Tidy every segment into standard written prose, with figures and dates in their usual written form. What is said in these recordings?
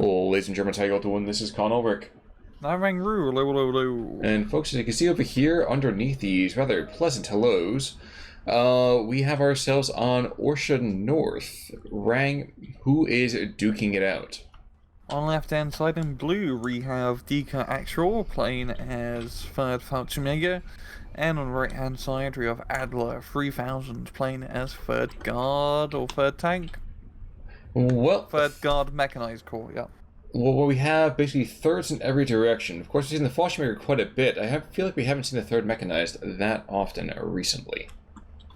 Hello, ladies and gentlemen, how you all doing? This is Maverick. And folks, as you can see over here, underneath these rather pleasant hellos, we have ourselves on Orsha North. Rang, who is duking it out? On left hand side in blue, we have Deeker Actual playing as 3rd Fallschirmjaeger, and on the right hand side, we have Adler 3000 playing as 3rd Guard or 3rd Tank. Well, 3rd Guard Mechanized Corps, yeah. Well, we have basically thirds in every direction. Of course, we've seen the Fallschirmjaeger quite a bit. Feel like we haven't seen the 3rd Mechanized that often recently.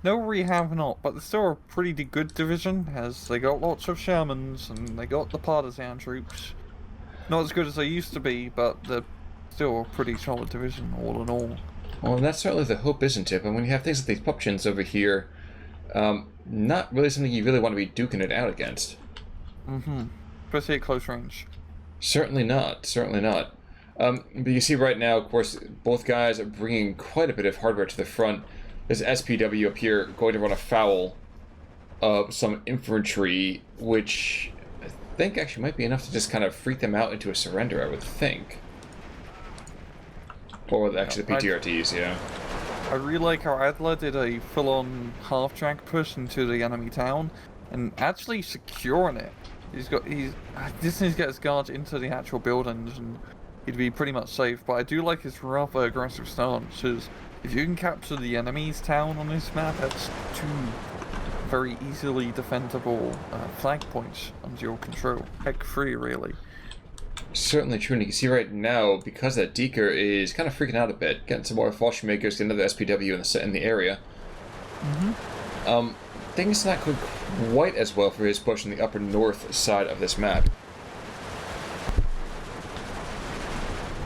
No, we have not, but they're still a pretty good division, as they got lots of Shermans, and they got the partisan troops. Not as good as they used to be, but they're still a pretty solid division, all in all. Well, that's certainly the hope, isn't it? But when you have things like these pupchins over here, not really something you really want to be duking it out against. Especially at close range. Certainly not. Certainly not. But you see right now, of course, both guys are bringing quite a bit of hardware to the front. There's SPW up here going to run afoul of some infantry, which I think actually might be enough to just kind of freak them out into a surrender, I would think. Or actually the PTRTs, yeah. I really like how Adler did a full-on half-track push into the enemy town, and actually securing it. Just needs to get his guards into the actual buildings, and he'd be pretty much safe. But I do like his rather aggressive stance, because if you can capture the enemy's town on this map, that's 2 very easily defendable flag points under your control. Heck, 3 really. Certainly true, and you can see right now, because that Deeker is kind of freaking out a bit, getting some more Fallschirmjägers, getting another SPW in the area. Things not going quite as well for his push on the upper north side of this map.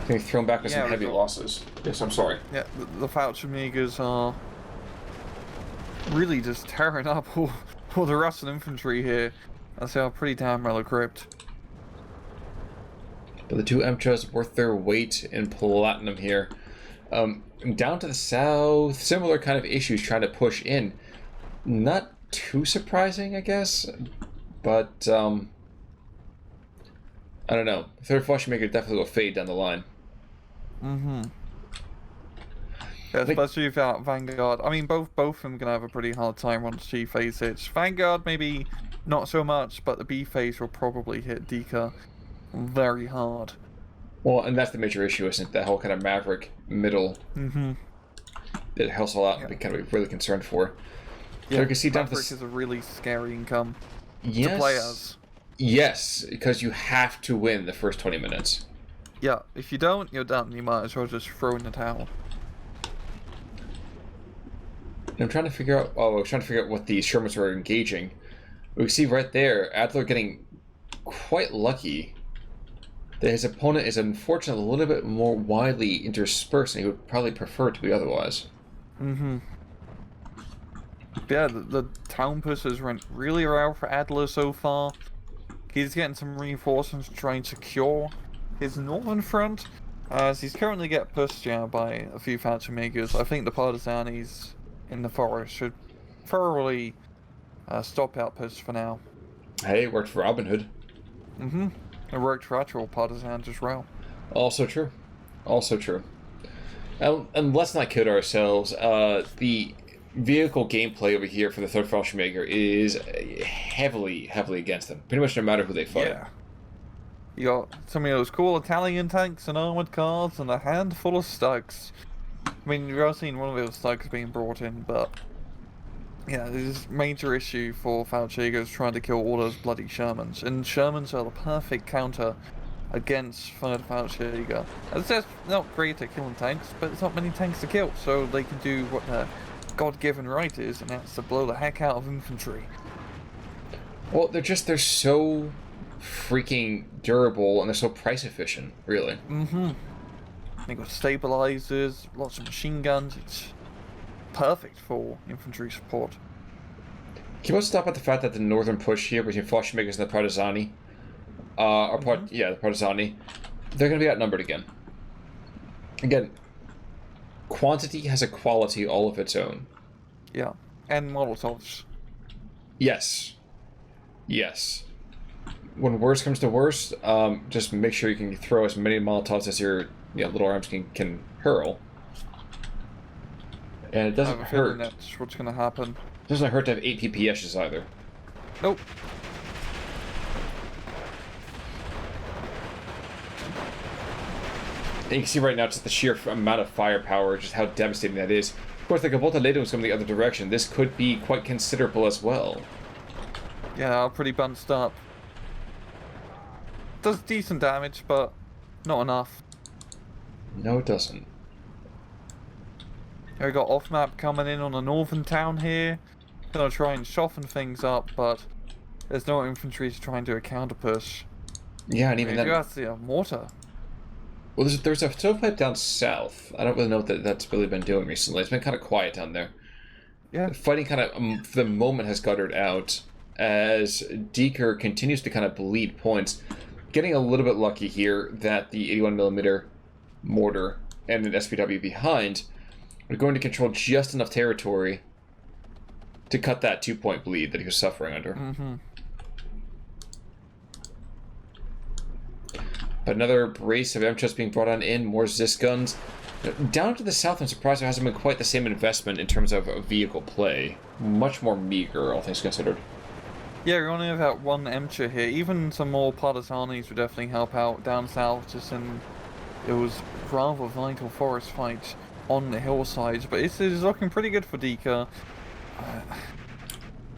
Getting thrown back with some heavy losses. Yes, I'm sorry. Yeah, the Fallschirmjägers are really just tearing up all the Russian infantry here, as they are pretty damn well equipped. But the 2 Emtras worth their weight in platinum here. Down to the south, similar kind of issues trying to push in. Not too surprising, I guess, but I don't know. 3rd Fallschirmjaeger definitely will fade down the line. Yeah, especially without Vanguard. I mean, both of them gonna have a pretty hard time once G phase hits. Vanguard maybe not so much, but the B phase will probably hit Deeker very hard. Well, and that's the major issue, isn't it? That whole kind of Maverick middle that helps a lot and be kind of really concerned for. Yeah, so you can see down Maverick is a really scary income to play as. Yes, because you have to win the first 20 minutes. Yeah, if you don't, you're done. You might as well just throw in the towel. I'm trying to figure out. Oh, I was trying to figure out what the Shermans were engaging. We see right there, Adler getting quite lucky that his opponent is unfortunately a little bit more widely interspersed than he would probably prefer to be otherwise. Yeah, the town pushes went really well for Adler so far. He's getting some reinforcements to try and secure his northern front, as he's currently get pushed by a few Fallschirmjägers. I think the partisanis in the forest should thoroughly stop outposts for now. Hey, it worked for Robin Hood. It worked for actual partisans as well. Also true. Also true. And let's not kid ourselves. The vehicle gameplay over here for the 3rd Fallschirmjaeger is heavily against them. Pretty much no matter who they fight. Yeah. You got some of those cool Italian tanks and armored cars and a handful of stugs. I mean, you've all seen one of those stugs being brought in, but yeah, there's a major issue for Fallschirmjägers trying to kill all those bloody Shermans. And Shermans are the perfect counter against 3rd Fallschirmjaeger. It's just not great at killing tanks, but there's not many tanks to kill, so they can do what their God-given right is, and that's to blow the heck out of infantry. Well, they're so freaking durable and they're so price efficient, really. They got stabilizers, lots of machine guns. It's perfect for infantry support. Can you also stop at the fact that the northern push here between Fallschirmjägers and the Partisani, the Partisani, they're going to be outnumbered again. Again, quantity has a quality all of its own. Yeah, and Molotovs. Yes. Yes. when worst comes to worst, just make sure you can throw as many Molotovs as your little arms can hurl. And it doesn't hurt. That's what's going to happen. It doesn't hurt to have 8 PPSs either. Nope. And you can see right now just the sheer amount of firepower, just how devastating that is. Of course, the Gavolta Leda was going the other direction. This could be quite considerable as well. Yeah, pretty bunched up. Does decent damage, but not enough. No, it doesn't. We got off-map coming in on a northern town here. Gonna try and soften things up, but there's no infantry to try and do a counter push. Yeah, and even then... You have the mortar. Well, there's a stovepipe down south. I don't really know what that's really been doing recently. It's been kind of quiet down there. Yeah. The fighting kind of, for the moment, has guttered out as Deeker continues to kind of bleed points. Getting a little bit lucky here that the 81mm mortar and an SPW behind are going to control just enough territory to cut that 2-point bleed that he was suffering under. Mm-hmm. But another brace of MCHUs being brought on in, more Zis guns. Down to the south, I'm surprised there hasn't been quite the same investment in terms of vehicle play. Much more meager, all things considered. Yeah, we only have that one MCHU here. Even some more Partisanis would definitely help out down south, just in... It was rather vital forest fight on the hillsides, but it's looking pretty good for Deeker. I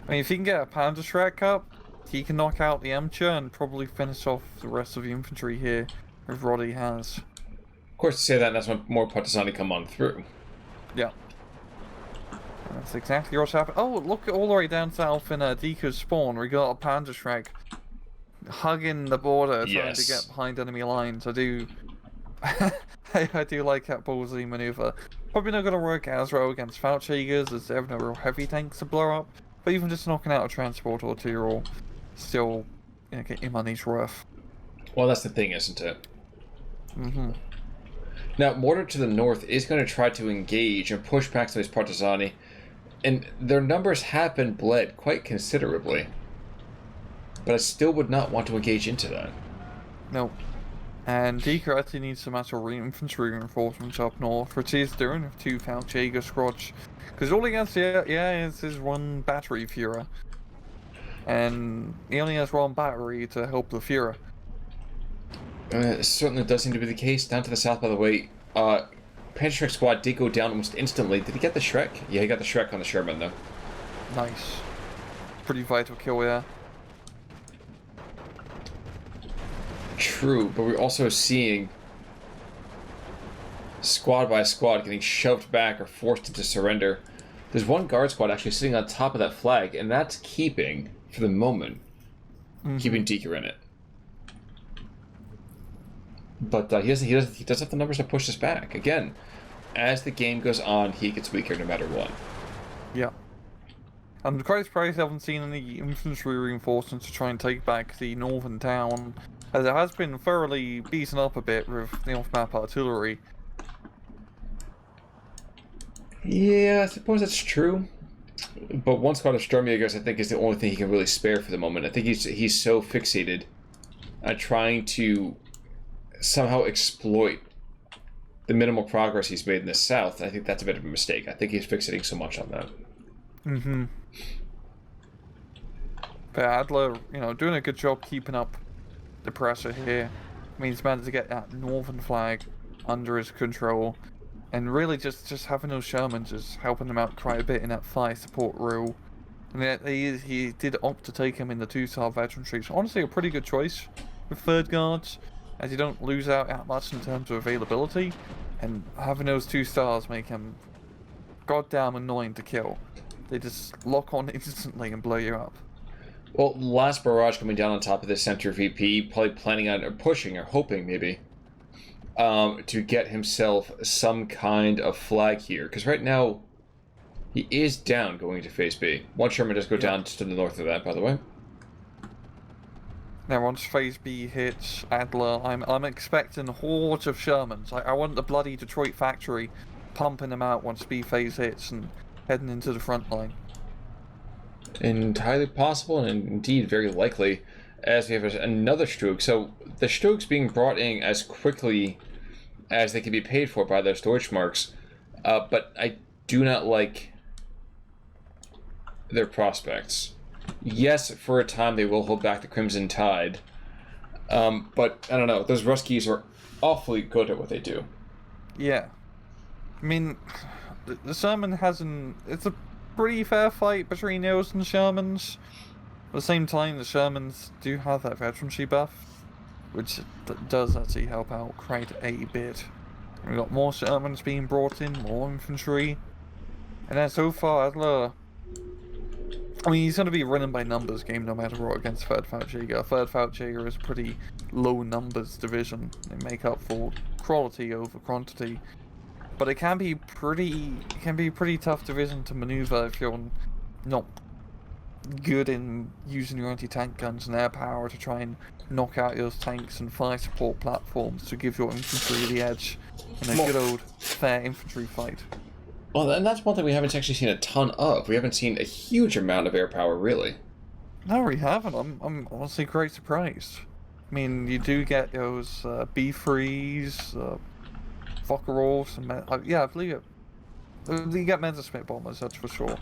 mean, if he can get a Panzerschreck up, he can knock out the MCHU and probably finish off the rest of the infantry here with what he has. Of course, to say that, that's when more Partisani come on through. Yeah. That's exactly what's happened. Oh, look all the way down south in Deeker's spawn. We got a Panzerschreck hugging the border, trying to get behind enemy lines. I do... I do like that ballsy maneuver. Probably not going to work as well against Fallschirmjaegers, as they have no real heavy tanks to blow up. But even just knocking out a transport or two will still get your money's worth. Well, that's the thing, isn't it? Mm-hmm. Now, Mortar to the north is going to try to engage and push back to these Partisani, and their numbers have been bled quite considerably. But I still would not want to engage into that. Nope. And Deeker actually needs some actual infantry reinforcements up north, which he's doing with 2 Fallschirmjaeger squads. Because all he has here, is his 1 battery Führer. And he only has 1 battery to help the Führer. It certainly does seem to be the case. Down to the south, by the way, Panzerschreck squad did go down almost instantly. Did he get the Shrek? Yeah, he got the Shrek on the Sherman, though. Nice. Pretty vital kill there. True, but we're also seeing squad by squad getting shoved back or forced into surrender. There's 1 guard squad actually sitting on top of that flag, and that's keeping, for the moment, keeping Deeker in it. But he does have the numbers to push this back. Again, as the game goes on, he gets weaker no matter what. Yeah. I'm quite surprised I haven't seen any infantry reinforcements to try and take back the northern town, as it has been thoroughly beaten up a bit with the off-map artillery. Yeah, I suppose that's true. But 1 squad of Sturmjägers, I think, is the only thing he can really spare for the moment. I think he's so fixated on trying to somehow exploit the minimal progress he's made in the south. I think that's a bit of a mistake. I think he's fixating so much on that. Mm-hmm. But Adler, doing a good job keeping up the pressure here. I mean, he's managed to get that northern flag under his control, and really just having those Shermans just helping him out quite a bit in that fire support role. And he did opt to take him in the 2-star veteranry. So honestly, a pretty good choice with third guards, as you don't lose out that much in terms of availability, and having those 2 stars make him goddamn annoying to kill. They just lock on instantly and blow you up. Well, last barrage coming down on top of the center VP, probably planning on, or pushing, or hoping maybe, to get himself some kind of flag here. Because right now, he is down going to phase B. 1 Sherman does go down to the north of that, by the way. Now, once phase B hits Adler, I'm expecting hordes of Shermans. I want the bloody Detroit factory pumping them out once B phase hits and heading into the front line. Entirely possible, and indeed very likely, as we have another Stroke. So the Strokes being brought in as quickly as they can be paid for by those Deutschmarks, but I do not like their prospects. Yes, for a time they will hold back the Crimson Tide, but I don't know. Those Ruskies are awfully good at what they do. Yeah. I mean, the Sherman hasn't... It's a pretty fair fight between those and Shermans. At the same time, the Shermans do have that veterancy buff, which does actually help out quite a bit. We've got more Shermans being brought in, more infantry. And then so far, Adler... I mean, he's going to be running by numbers game no matter what against 3rd Fallschirmjaeger. 3rd Fallschirmjaeger is a pretty low numbers division. They make up for quality over quantity. But it can be pretty tough division to maneuver if you're not good in using your anti-tank guns and air power to try and knock out those tanks and fire support platforms to give your infantry the edge in a good old fair infantry fight. Well, and that's one thing we haven't actually seen a ton of. We haven't seen a huge amount of air power, really. No, we haven't. I'm honestly quite surprised. I mean, you do get those B-3s, Focke-Wulfs, and yeah, I believe it. You get Messerschmitt bombers, that's for sure.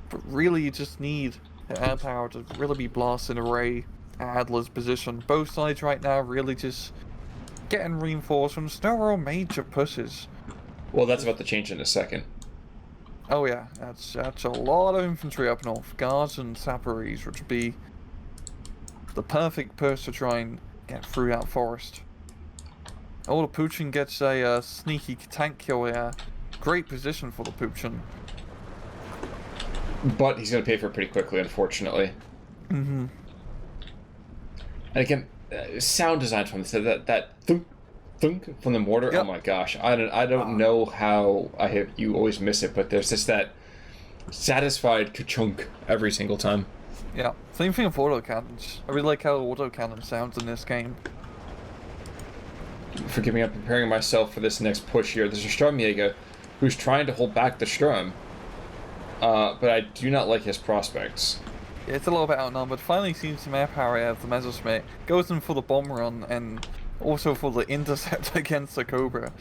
But really, you just need the air power to really be blasting array at Adler's position. Both sides right now really just getting reinforcements. No real major pushes. Well, that's about to change in a second. Oh yeah, that's a lot of infantry up north. Guards and Sapperies, which would be the perfect push to try and get through that forest. Oh, the Puchin gets a sneaky tank kill here. Great position for the Puchin. But he's going to pay for it pretty quickly, unfortunately. Mm-hmm. And again, sound design from this, that thunk, thunk from the mortar. Yep. Oh my gosh, I don't know how you always miss it, but there's just that satisfied ka-chunk every single time. Yeah, same thing with autocannons. I really like how autocannon sounds in this game. Forgive me, I'm preparing myself for this next push here. There's a Fallschirmjaeger who's trying to hold back the Sturm, but I do not like his prospects. Yeah, it's a little bit outnumbered. Finally seen some air power out of the Messerschmitt. Goes in for the bomb run and also for the intercept against the Cobra.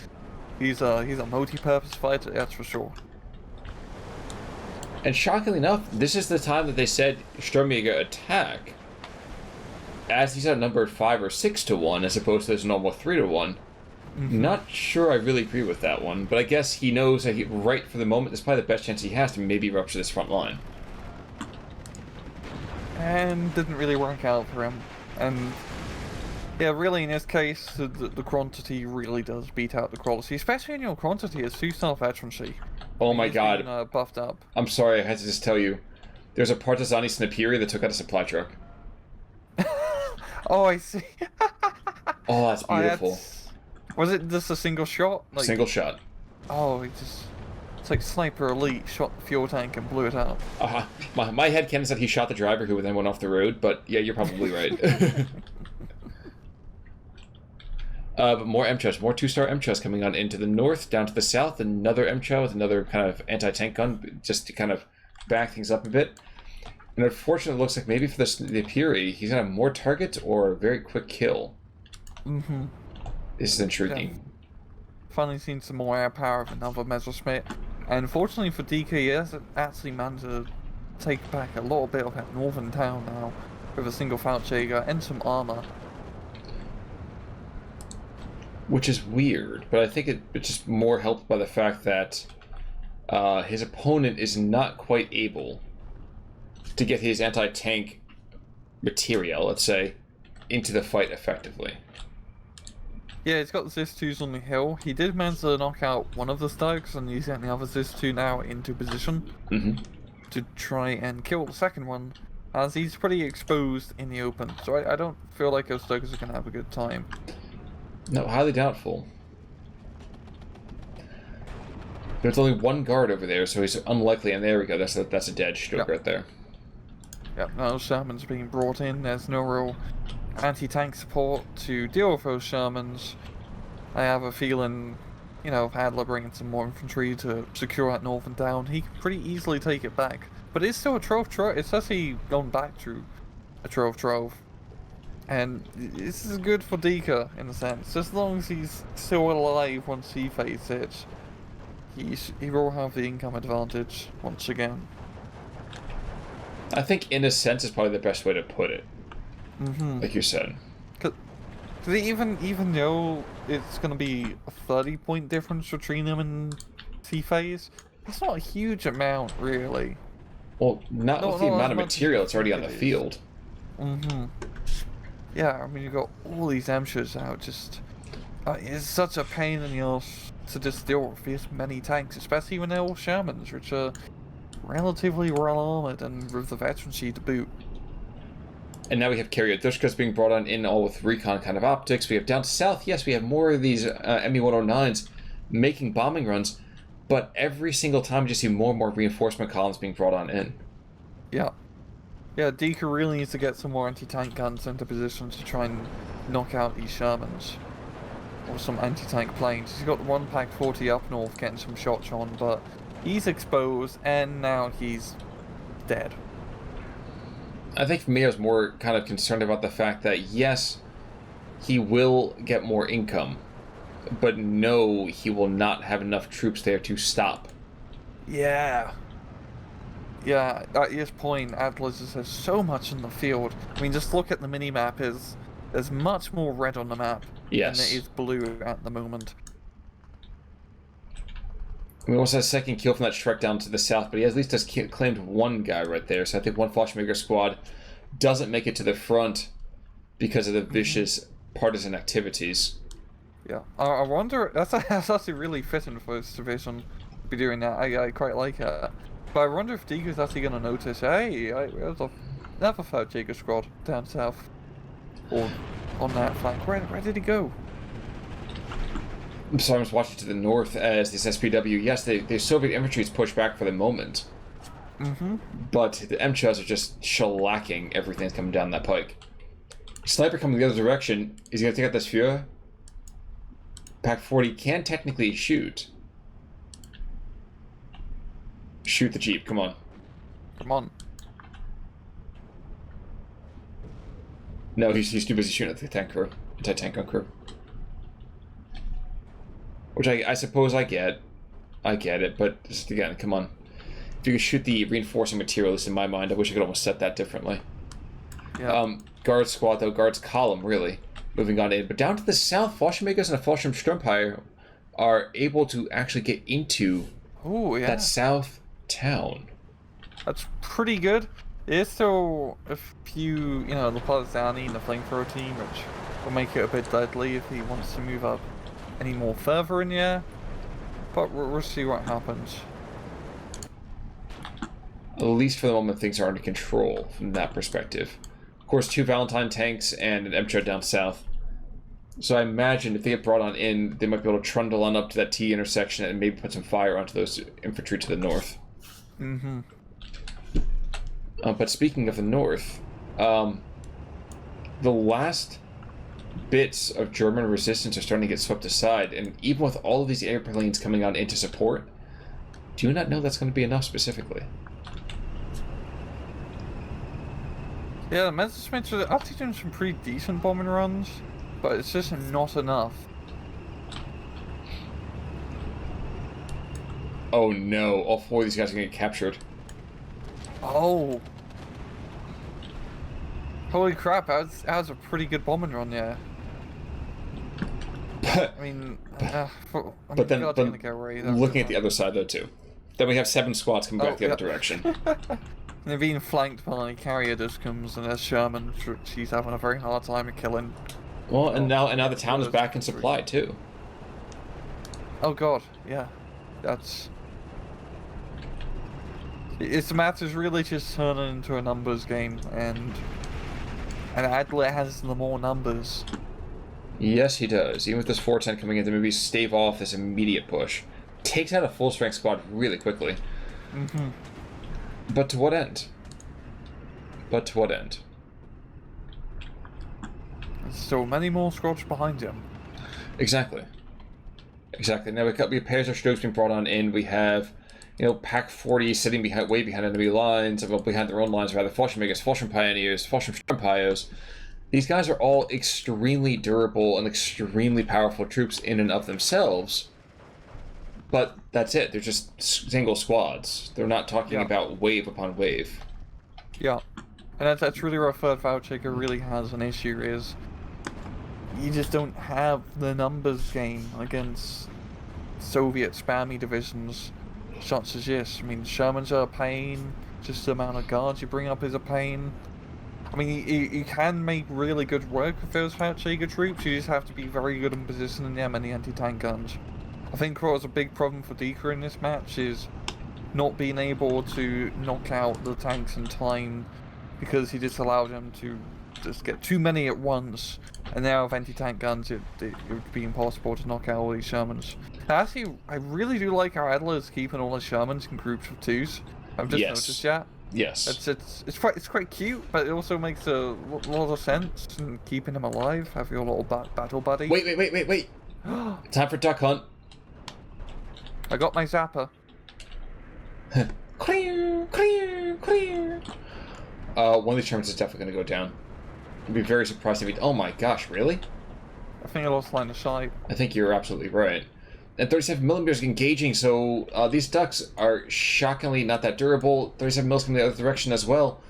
He's a multi-purpose fighter, that's for sure. And shockingly enough, this is the time that they said Sturmjäger attack, as he's outnumbered 5 or 6 to 1 as opposed to his normal 3 to 1. Mm-hmm. Not sure I really agree with that one, but I guess he knows that right for the moment, that's probably the best chance he has to maybe rupture this front line. And didn't really work out for him. And yeah, really in this case, the quantity really does beat out the quality, especially in your quantity as 2-star veterancy. Oh my god. Been, buffed up. I'm sorry, I had to just tell you. There's a Partizani Snipiri that took out a supply truck. Oh, I see. Oh, that's beautiful. Was it just a single shot? Like, single shot. Oh, it's like Sniper Elite shot the fuel tank and blew it out. My headcanon said he shot the driver who then went off the road, but yeah, you're probably right. But more MCHOs, more 2-star MCHOs coming on into the north, down to the south, another MCHO with another kind of anti-tank gun, just to kind of back things up a bit. And unfortunately, it looks like maybe for the Piri, he's going to have more targets or a very quick kill. Mm-hmm. This is intriguing. Yeah. Finally seen some more air power of another Messerschmitt. And fortunately for Deeker, he has actually managed to take back a little bit of that northern town now, with a single Fallschirmjaeger and some armor. Which is weird, but I think it's just more helped by the fact that his opponent is not quite able to get his anti-tank material, let's say, into the fight effectively. Yeah, he's got the Zis-2s on the hill. He did manage to knock out one of the Stokes, and he's getting the other Zis-2 now into position to try and kill the second one, as he's pretty exposed in the open. So I don't feel like those Stokes are going to have a good time. No, highly doubtful. There's only one guard over there, so he's unlikely. And there we go. That's a dead Stoke right there. Yep. Now Sherman's being brought in. There's no real anti-tank support to deal with those Shermans. I have a feeling, you know, if Adler bringing some more infantry to secure that northern town, he can pretty easily take it back. But it's still a trove. It's actually gone back to a trove. And this is good for Deeker, in a sense. As long as he's still alive once he faces it, he will have the income advantage once again. I think, in a sense, is probably the best way to put it. Like you said. Cause even though it's going to be a 30-point difference between them and C-phase, that's not a huge amount, really. Well, not with the amount of material that's already on the field. Yeah, I mean, you've got all these Emshers out, just... it's such a pain in the ass to just deal with this many tanks, especially when they're all Shermans, which are relatively well armoured and with the veterancy to boot. And now we have Karyadushkas being brought on in all with recon kind of optics. We have down south, yes, we have more of these ME-109s making bombing runs, but every single time you just see more and more reinforcement columns being brought on in. Yeah. Yeah, Deeker really needs to get some more anti-tank guns into position to try and knock out these Shermans. Or some anti-tank planes. He's got one Pack 40 up north getting some shots on, but he's exposed and now he's dead. I think for me I was more kind of concerned about the fact that yes, he will get more income, but no, he will not have enough troops there to stop. Yeah. Yeah, at this point, Adler just has so much in the field. I mean, just look at the mini-map. There's much more red on the map than there is blue at the moment. We also had a second kill from that Shrek down to the south, but he at least has claimed one guy right there, so I think one Fallschirmjaeger squad doesn't make it to the front because of the vicious partisan activities. Yeah, I wonder, that's actually really fitting for this division to be doing that. I quite like it. But I wonder if Deeker's actually going to notice, hey, there's another Fallschirmjaeger squad down south. Or on that flank. Where did he go? So I'm just watching to the north as this SPW, yes, the Soviet infantry is pushed back for the moment. But the MCHAs are just shellacking everything that's coming down that pike. Sniper coming the other direction. Is he going to take out this Fuhrer? Pack 40 can technically shoot. Shoot the Jeep, come on. Come on. No, he's too busy shooting at the tank crew. Anti-tank gun crew. Which I suppose I get. I get it, but just again, come on. If you could shoot the reinforcing material, at least in my mind, I wish I could almost set that differently. Yeah. Guard squad, though, guards column, really. Moving on in. But down to the south, Fallschirmjägers and a Fallschirmjaeger are able to actually get into that south town. That's pretty good. There's still a few, the Partizani and the flamethrower team, which will make it a bit deadly if he wants to move up any more further in the air. But we'll see what happens. At least for the moment, things are under control from that perspective. Of course, 2 Valentine tanks and an MCHAR down south. So I imagine if they get brought on in, they might be able to trundle on up to that T intersection and maybe put some fire onto those infantry to the north. But speaking of the north, the last bits of German resistance are starting to get swept aside, and even with all of these airplanes coming on into support, do you not know that's going to be enough specifically? Yeah, the Messerschmitts are actually doing some pretty decent bombing runs, but it's just not enough. Oh no, all 4 of these guys are going to get captured. Oh! Holy crap, that was a pretty good bombing run, yeah. I mean, but then looking at the other side, though, too. Then we have 7 squads coming back the other direction. They're being flanked by Karyadushkas and there's Sherman, which he's having a very hard time of killing. Well, and now the town is back in supply, too. Oh god, yeah. The match is really just turning into a numbers game, and Adler has the more numbers. Yes, he does. Even with this 410 coming in to maybe stave off this immediate push. Takes out a full-strength squad really quickly. But to what end? There's still many more squads behind him. Exactly. Now we have pairs of Stokes being brought on in. We have, Pack 40 sitting way behind enemy lines, behind their own lines, rather. Fallschirmjägers, Fallschirm Pioneers, Fallschirm Sturmpioneers. These guys are all extremely durable and extremely powerful troops in and of themselves. But that's it. They're just single squads. They're not talking about wave upon wave. Yeah. And that's really where Fallschirmjaeger really has an issue, is you just don't have the numbers game against Soviet spammy divisions such as this. I mean, Shermans are a pain, just the amount of guards you bring up is a pain. I mean, you can make really good work with those Fallschirmjaeger troops, you just have to be very good in positioning them and the anti-tank guns. I think what was a big problem for Deeker in this match is not being able to knock out the tanks in time, because he just allowed them to just get too many at once, and now with anti-tank guns it would be impossible to knock out all these Shermans. Actually, I really do like how Adler is keeping all his Shermans in groups of twos. I've just noticed that. Yes. It's quite cute, but it also makes a lot of sense in keeping him alive, having your little battle buddy. Wait. Time for duck hunt. I got my zapper. Clear. One of these Shermans is definitely going to go down. I'd be very surprised if he... Oh my gosh, really? I think I lost line of sight. I think you're absolutely right. And 37mm is engaging, so these ducks are shockingly not that durable. 37mm coming the other direction as well.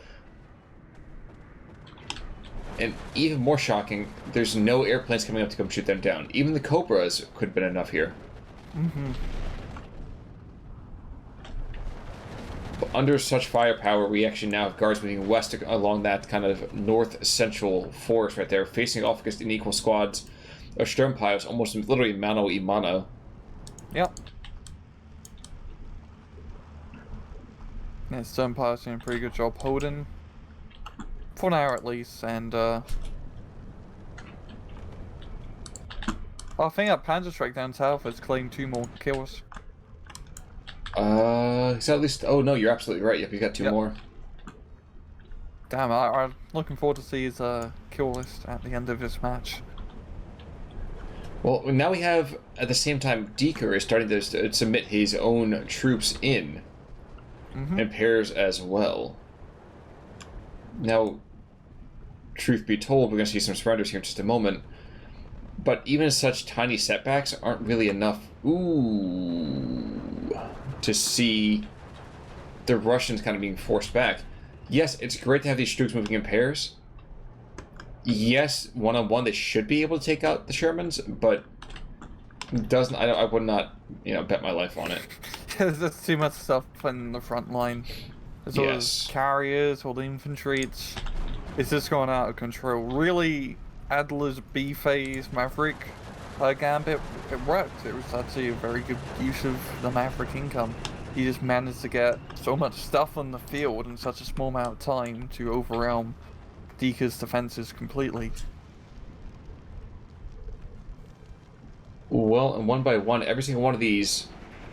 And even more shocking, there's no airplanes coming up to come shoot them down. Even the Cobras could have been enough here. Mm-hmm. Under such firepower, we actually now have guards moving west along that kind of north-central forest right there, facing off against unequal squads of Sturmpiles, almost literally mano a mano. Yep. Yeah, Sturmpiles doing a pretty good job holding. For an hour at least, and I think that Panzer Strike down south has claimed 2 more kills. He's at least... Oh, no, you're absolutely right. Yep, he's got 2 more. Damn, I'm looking forward to see his kill list at the end of this match. Well, now we have, at the same time, Deeker is starting to submit his own troops in. And pairs as well. Now, truth be told, we're going to see some surrenders here in just a moment. But even such tiny setbacks aren't really enough... to see the Russians kind of being forced back. Yes, it's great to have these troops moving in pairs. Yes, one-on-one they should be able to take out the Shermans, but doesn't. I would not, bet my life on it. There's too much stuff in the front line. There's all those carriers, all the infantry. It's just going out of control. Really, Adler's B-phase Maverick gambit, it worked. It was actually a very good use of the Maverick income. He just managed to get so much stuff on the field in such a small amount of time to overwhelm Deeker's defenses completely. Well, and one by one, every single one of these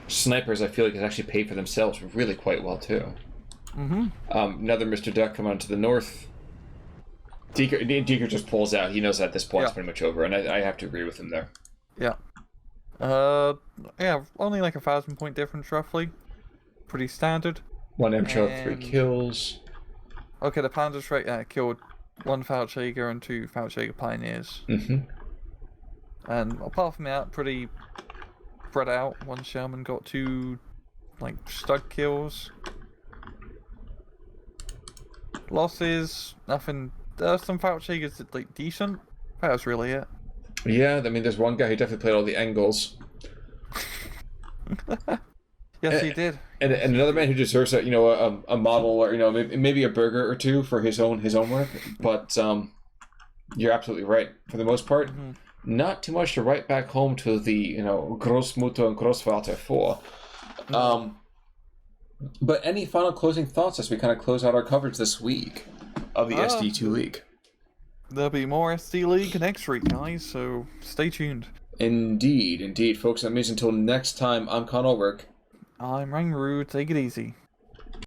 snipers, I feel like, has actually paid for themselves really quite well too. Another Mr. Duck coming on to the north. Deeker just pulls out. He knows that at this point it's pretty much over, and I have to agree with him there. Yeah. Only like 1,000 point difference roughly. Pretty standard. 1 MCHO, 3 kills. Okay, the Panzer Strike killed 1 Fallschirmjaeger and 2 Fallschirmjaeger Pioneers. And apart from that, pretty spread out. 1 Sherman got 2 stud kills. Losses, nothing. There's some Fallschirmjägers that decent. That was really it. Yeah, I mean, there's one guy who definitely played all the angles. Yes, he did. And another man who deserves a model, or maybe a burger or 2 for his own work. But you're absolutely right. For the most part, not too much to write back home to the Großmutter and Großvater for. But any final closing thoughts as we kind of close out our coverage this week of the SD2 League? There'll be more SD League next week, guys, so stay tuned. Indeed, folks. That means until next time, I'm Con Ulrich. I'm Rangru. Take it easy.